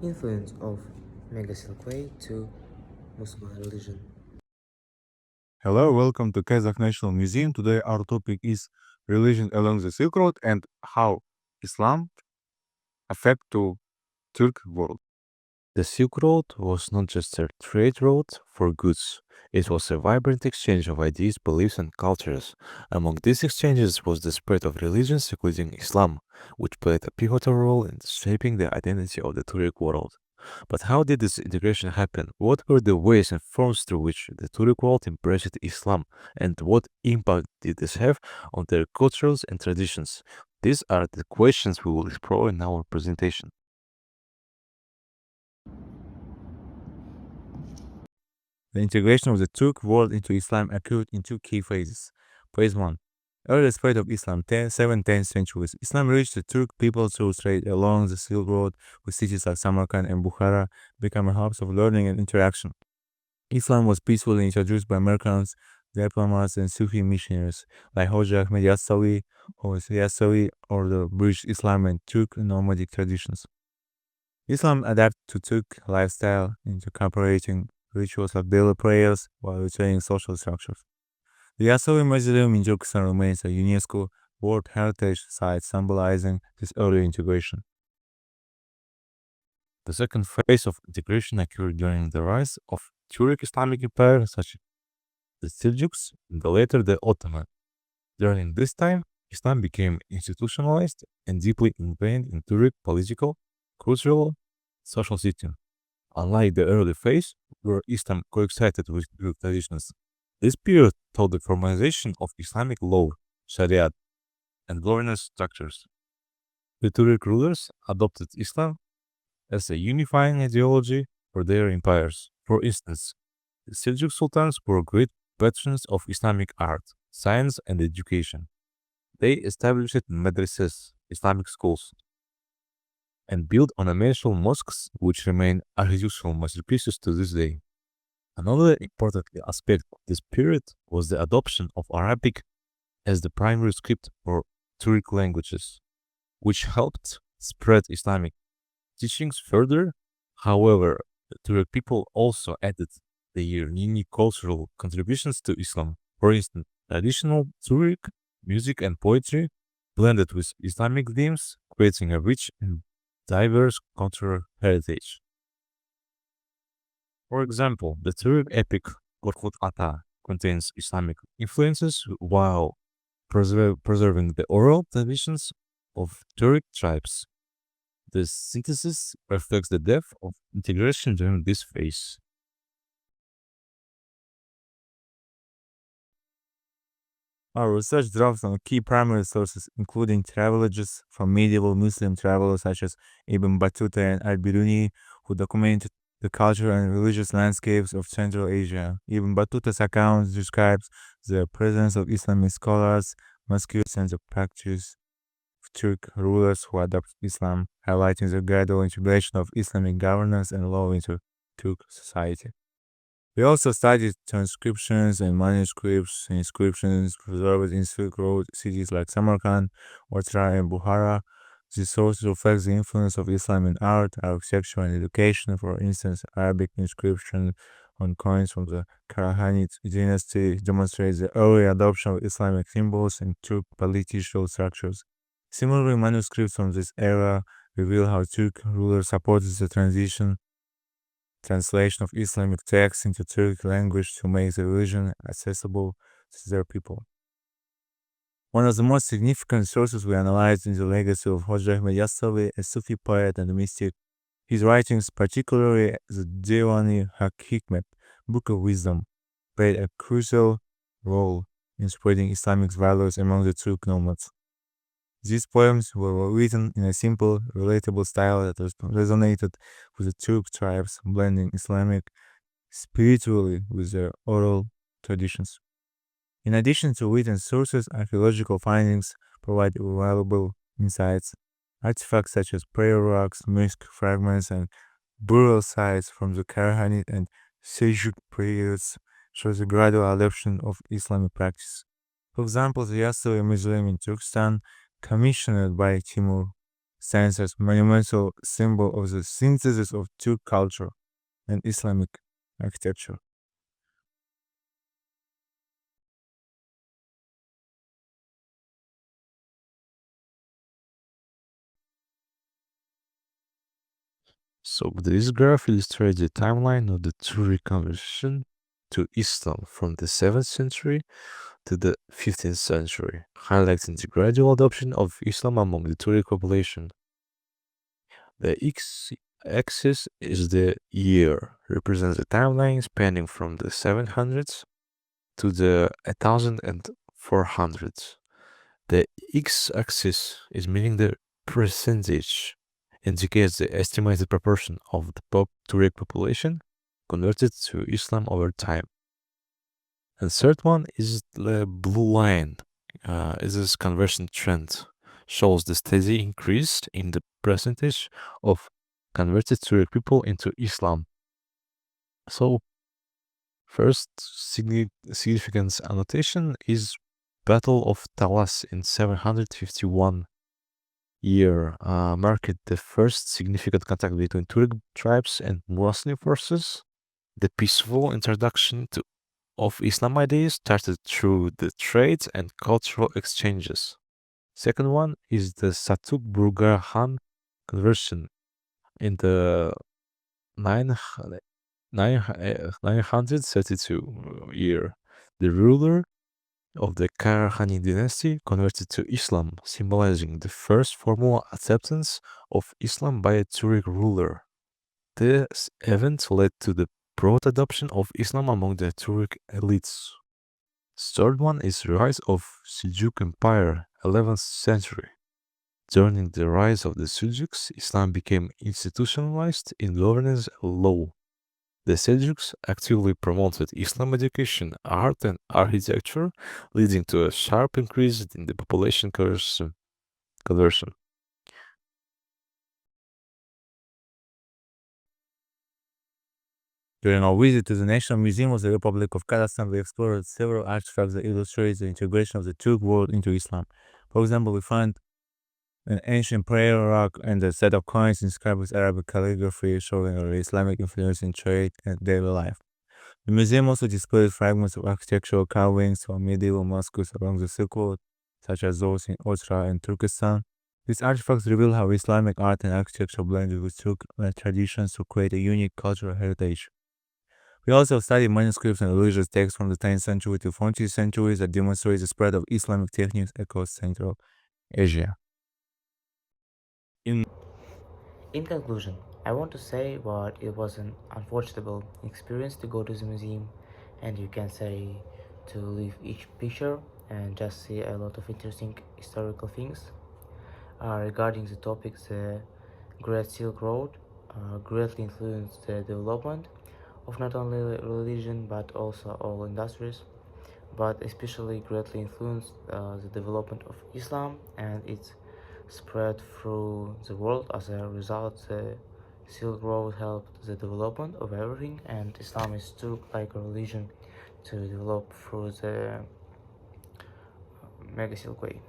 Influence of Mega Silk Way to Muslim religion. Hello, welcome to Kazakh National Museum. Today our topic is religion along the Silk Road and how Islam affect to Turk world. The Silk Road was not just a trade route for goods. It was a vibrant exchange of ideas, beliefs, and cultures. Among these exchanges was the spread of religions, including Islam, which played a pivotal role in shaping the identity of the Turkic world. But how did this integration happen? What were the ways and forms through which the Turkic world embraced Islam? And what impact did this have on their cultures and traditions? These are the questions we will explore in our presentation. The integration of the Turk world into Islam occurred in two key phases. Phase 1. Early spread of Islam, 7th, 10th centuries. Islam reached the Turk people through trade along the Silk Road, with cities like Samarkand and Bukhara becoming hubs of learning and interaction. Islam was peacefully introduced by merchants, diplomats, and Sufi missionaries like Hoja Ahmed Yassawi, or the bridged Islam and Turk nomadic traditions. Islam adapted to Turk lifestyle, incorporating rituals like daily prayers while retaining social structures. The Yassawi Mausoleum in Turkestan remains a UNESCO World Heritage Site symbolizing this early integration. The second phase of integration occurred during the rise of Turkic Islamic Empire, such as the Seljuks and the later the Ottoman. During this time, Islam became institutionalized and deeply ingrained in Turkic political, cultural, social system. Unlike the early phase, where Islam coexisted with Greek traditions, this period saw the formalization of Islamic law, Sharia, and governance structures. The Turkic rulers adopted Islam as a unifying ideology for their empires. For instance, the Seljuk sultans were great patrons of Islamic art, science, and education. They established madrasas, Islamic schools, and built ornamental mosques which remain architectural masterpieces to this day. Another important aspect of this period was the adoption of Arabic as the primary script for Turkic languages, which helped spread Islamic teachings further. However, the Turkic people also added their unique cultural contributions to Islam. For instance, traditional Turkic music and poetry blended with Islamic themes, creating a rich and diverse cultural heritage. For example, the Turkic epic Korkut Ata contains Islamic influences while preserving the oral traditions of Turkic tribes. The synthesis reflects the depth of integration during this phase. Our research draws on key primary sources, including travelogues from medieval Muslim travelers such as Ibn Battuta and Al-Biruni, who documented the cultural and religious landscapes of Central Asia. Ibn Battuta's account describes the presence of Islamic scholars, mosques, and the practice of Turk rulers who adopted Islam, highlighting the gradual integration of Islamic governance and law into Turk society. We also studied transcriptions and manuscripts and inscriptions preserved in Silk Road cities like Samarkand, Otrar, and Bukhara. These sources reflect the influence of Islam in art, architecture, and education. For instance, Arabic inscription on coins from the Karahanid dynasty demonstrates the early adoption of Islamic symbols and Turk political structures. Similarly, manuscripts from this era reveal how Turk rulers supported the translation of Islamic texts into Turkic language to make the religion accessible to their people. One of the most significant sources we analyzed is the legacy of Hoja Ahmed Yassavi, a Sufi poet and mystic. His writings, particularly the Diwani Hak Hikmet, Book of Wisdom, played a crucial role in spreading Islamic values among the Turk nomads. These poems were written in a simple, relatable style that resonated with the Turk tribes, blending Islamic spiritually with their oral traditions. In addition to written sources, archaeological findings provide valuable insights. Artifacts such as prayer rocks, mosque fragments, and burial sites from the Karahanid and Seljuk periods show the gradual adoption of Islamic practice. For example, the Yassovi Museum in Turkestan, commissioned by Timur, stands as monumental symbol of the synthesis of Turk culture and Islamic architecture. So this graph illustrates the timeline of the Turkic conversion to Islam from the 7th century to the 15th century, highlighting the gradual adoption of Islam among the Turkic population. The x-axis is the year, represents the timeline spanning from the 700s to the 1400s. The x-axis is meaning the percentage, indicates the estimated proportion of the Turkic population converted to Islam over time. And third one is the blue line. Is this conversion trend shows the steady increase in the percentage of converted Turkic people into Islam. So first significant annotation is Battle of Talas in 751 year marked the first significant contact between Turkic tribes and Muslim forces. The peaceful introduction of Islam ideas started through the trade and cultural exchanges. Second one is the Satuk Burgahan conversion in the 932 year. The ruler of the Karakhani dynasty converted to Islam, symbolizing the first formal acceptance of Islam by a Turkic ruler. This event led to the broad adoption of Islam among the Turkic elites. Third one is rise of Seljuk Empire, 11th century. During the rise of the Seljuks, Islam became institutionalized in governance and law. The Seljuks actively promoted Islam education, art, and architecture, leading to a sharp increase in the population conversion. During our visit to the National Museum of the Republic of Kazakhstan, we explored several artifacts that illustrate the integration of the Turk world into Islam. For example, we found an ancient prayer rock and a set of coins inscribed with Arabic calligraphy showing an Islamic influence in trade and daily life. The museum also displays fragments of architectural carvings from medieval mosques along the Silk Road, such as those in Otrar and Turkestan. These artifacts reveal how Islamic art and architecture blended with Turk traditions to create a unique cultural heritage. We also studied manuscripts and religious texts from the 10th century to 14th centuries that demonstrate the spread of Islamic techniques across Central Asia. In In conclusion, I want to say what it was an unforgettable experience to go to the museum, and you can say to leave each picture and just see a lot of interesting historical things. Regarding the topic, the Great Silk Road greatly influenced the development of not only religion but also all industries, but especially greatly influenced the development of Islam and its spread through the world. As a result, the Silk Road helped the development of everything, and Islam is too like a religion to develop through the Mega Silk Way.